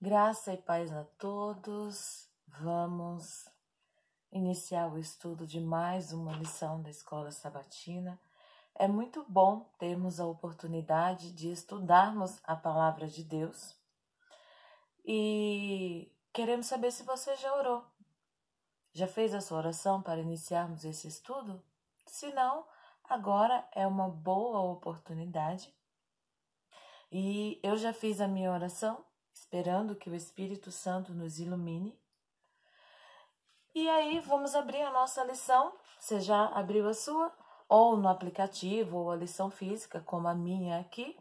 Graça e paz a todos. Vamos iniciar o estudo de mais uma lição da Escola Sabatina. É muito bom termos a oportunidade de estudarmos a Palavra de Deus e queremos saber se você já orou. Já fez a sua oração para iniciarmos esse estudo? Se não, agora é uma boa oportunidade. E eu já fiz a minha oração, esperando que o Espírito Santo nos ilumine. E aí, vamos abrir a nossa lição. Você já abriu a sua? Ou no aplicativo, ou a lição física, como a minha aqui.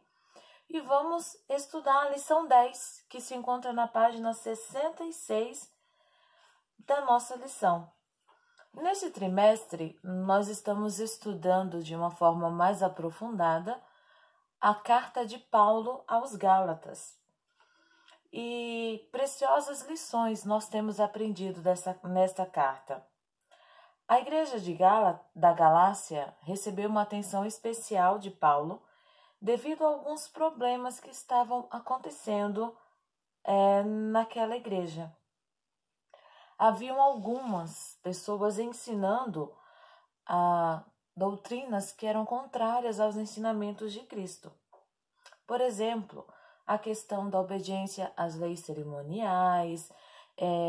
E vamos estudar a lição 10, que se encontra na página 66 da nossa lição. Neste trimestre, nós estamos estudando de uma forma mais aprofundada a carta de Paulo aos Gálatas. E preciosas lições nós temos aprendido nesta carta. A igreja da Galácia recebeu uma atenção especial de Paulo devido a alguns problemas que estavam acontecendo naquela igreja. Haviam algumas pessoas ensinando doutrinas que eram contrárias aos ensinamentos de Cristo. Por exemplo, a questão da obediência às leis cerimoniais,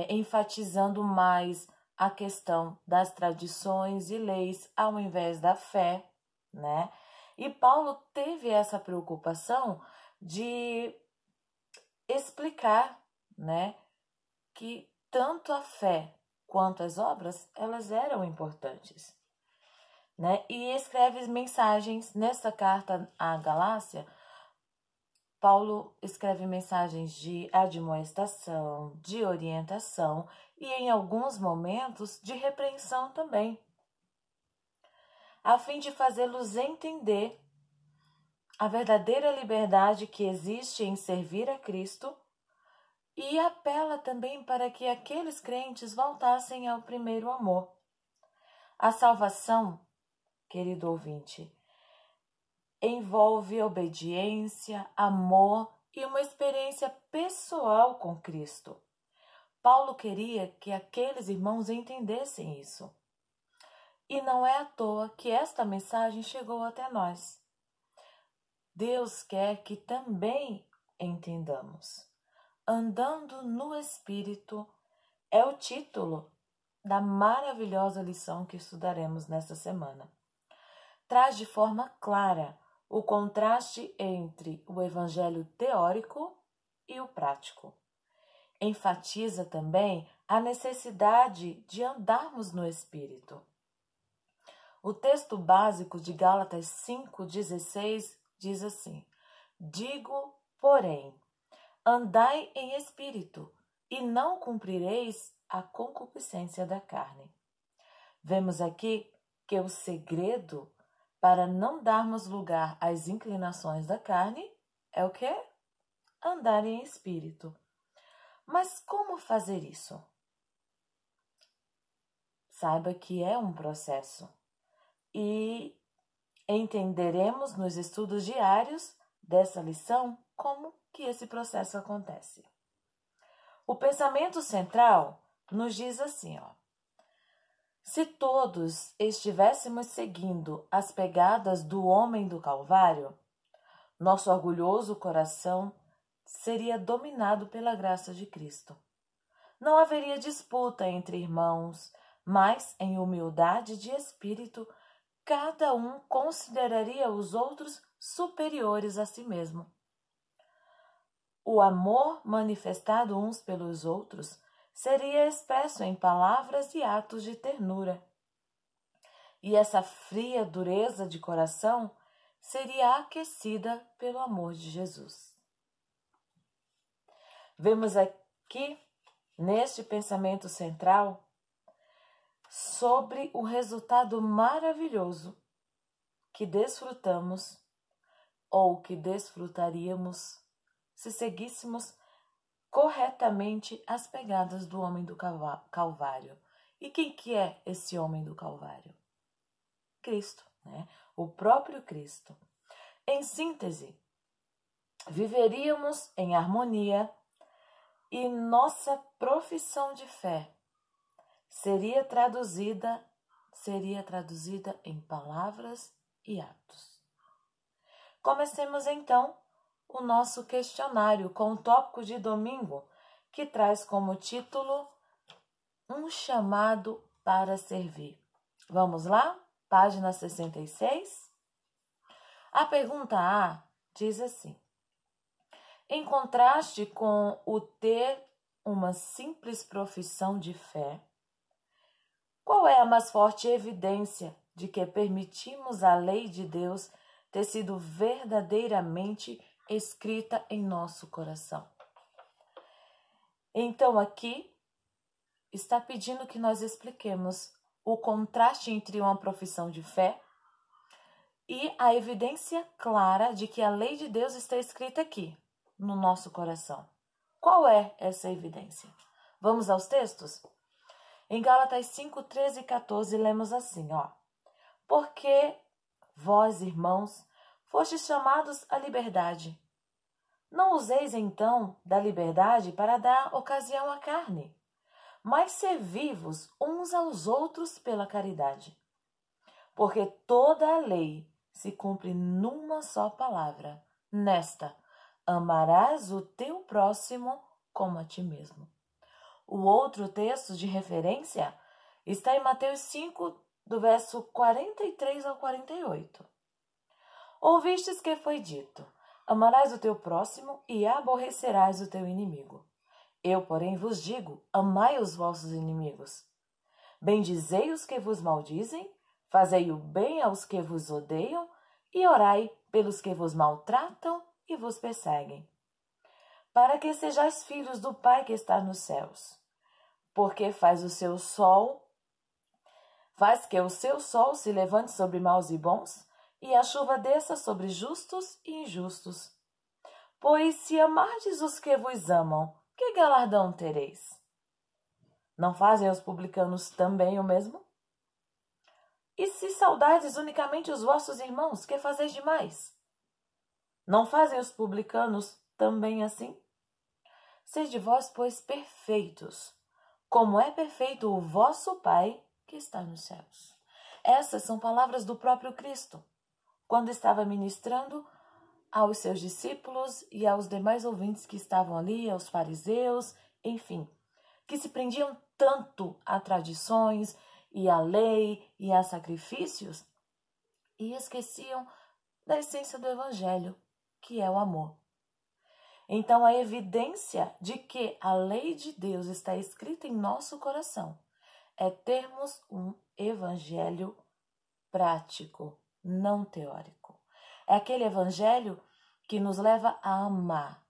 enfatizando mais a questão das tradições e leis ao invés da fé, né? E Paulo teve essa preocupação de explicar, né, que tanto a fé quanto as obras, elas eram importantes, né? E escreve mensagens nessa carta à Galácia. Paulo escreve mensagens de admoestação, de orientação e, em alguns momentos, de repreensão também, a fim de fazê-los entender a verdadeira liberdade que existe em servir a Cristo, e apela também para que aqueles crentes voltassem ao primeiro amor. A salvação, querido ouvinte, envolve obediência, amor e uma experiência pessoal com Cristo. Paulo queria que aqueles irmãos entendessem isso. E não é à toa que esta mensagem chegou até nós. Deus quer que também entendamos. Andando no Espírito é o título da maravilhosa lição que estudaremos nesta semana. Traz de forma clara o contraste entre o evangelho teórico e o prático. Enfatiza também a necessidade de andarmos no Espírito. O texto básico de Gálatas 5,16 diz assim: Digo, porém, andai em espírito, e não cumprireis a concupiscência da carne. Vemos aqui que o segredo para não darmos lugar às inclinações da carne é o quê? Andar em espírito. Mas como fazer isso? Saiba que é um processo. E entenderemos nos estudos diários dessa lição como que esse processo acontece. O pensamento central nos diz assim, se todos estivéssemos seguindo as pegadas do homem do Calvário, nosso orgulhoso coração seria dominado pela graça de Cristo. Não haveria disputa entre irmãos, mas em humildade de espírito, cada um consideraria os outros superiores a si mesmo. O amor manifestado uns pelos outros seria expresso em palavras e atos de ternura. E essa fria dureza de coração seria aquecida pelo amor de Jesus. Vemos aqui, neste pensamento central, sobre o resultado maravilhoso que desfrutamos ou que desfrutaríamos se seguíssemos corretamente as pegadas do homem do Calvário. E quem que é esse homem do Calvário? Cristo, né? O próprio Cristo. Em síntese, viveríamos em harmonia, e nossa profissão de fé seria traduzida em palavras e atos. Comecemos então o nosso questionário com o tópico de domingo, que traz como título Um chamado para servir. Vamos lá? Página 66. A pergunta A diz assim: em contraste com o ter uma simples profissão de fé, qual é a mais forte evidência de que permitimos a lei de Deus ter sido verdadeiramente escrita em nosso coração? Então, aqui está pedindo que nós expliquemos o contraste entre uma profissão de fé e a evidência clara de que a lei de Deus está escrita aqui, no nosso coração. Qual é essa evidência? Vamos aos textos? Em Gálatas 5, 13 e 14, lemos assim, porque vós, irmãos, fostes chamados à liberdade. Não useis, então, da liberdade para dar ocasião à carne, mas servi-vos uns aos outros pela caridade. Porque toda a lei se cumpre numa só palavra, nesta: amarás o teu próximo como a ti mesmo. O outro texto de referência está em Mateus 5, do verso 43 ao 48. Ouvistes que foi dito: amarás o teu próximo e aborrecerás o teu inimigo. Eu, porém, vos digo: amai os vossos inimigos. Bendizei os que vos maldizem, fazei o bem aos que vos odeiam e orai pelos que vos maltratam e vos perseguem, para que sejais filhos do Pai que está nos céus, porque faz que o seu sol se levante sobre maus e bons, e a chuva desça sobre justos e injustos. Pois se amardes os que vos amam, que galardão tereis? Não fazem os publicanos também o mesmo? E se saudardes unicamente os vossos irmãos, que fazeis demais? Não fazem os publicanos também assim? Sede vós, pois, perfeitos, como é perfeito o vosso Pai que está nos céus. Essas são palavras do próprio Cristo, quando estava ministrando aos seus discípulos e aos demais ouvintes que estavam ali, aos fariseus, enfim, que se prendiam tanto a tradições e a lei e a sacrifícios e esqueciam da essência do Evangelho, que é o amor. Então, a evidência de que a lei de Deus está escrita em nosso coração é termos um evangelho prático, não teórico. É aquele evangelho que nos leva a amar.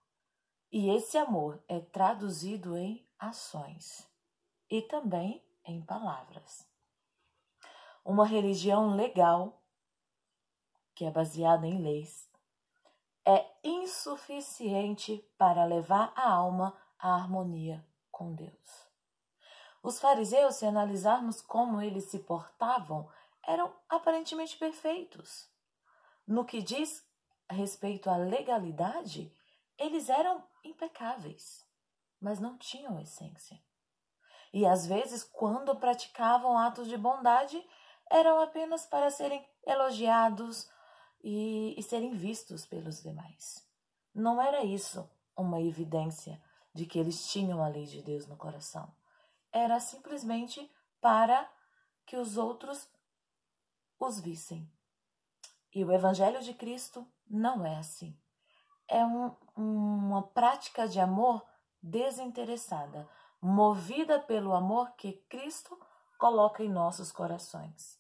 E esse amor é traduzido em ações e também em palavras. Uma religião legal, que é baseada em leis, é insuficiente para levar a alma à harmonia com Deus. Os fariseus, se analisarmos como eles se portavam, eram aparentemente perfeitos. No que diz respeito à legalidade, eles eram impecáveis, mas não tinham essência. E às vezes, quando praticavam atos de bondade, eram apenas para serem elogiados e serem vistos pelos demais. Não era isso uma evidência de que eles tinham a lei de Deus no coração. Era simplesmente para que os outros os vissem. E o Evangelho de Cristo não é assim. É uma prática de amor desinteressada, movida pelo amor que Cristo coloca em nossos corações.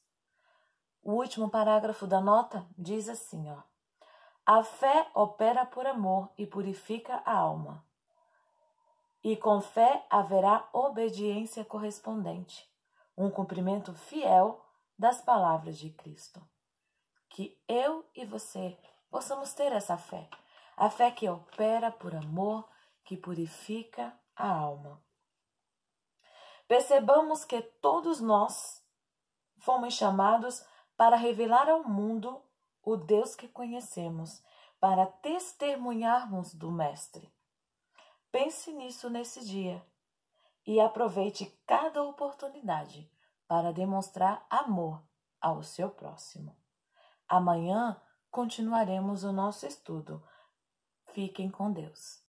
O último parágrafo da nota diz assim, a fé opera por amor e purifica a alma. E com fé haverá obediência correspondente, um cumprimento fiel das palavras de Cristo. Que eu e você possamos ter essa fé, a fé que opera por amor, que purifica a alma. Percebamos que todos nós fomos chamados para revelar ao mundo o Deus que conhecemos, para testemunharmos do Mestre. Pense nisso nesse dia e aproveite cada oportunidade para demonstrar amor ao seu próximo. Amanhã continuaremos o nosso estudo. Fiquem com Deus.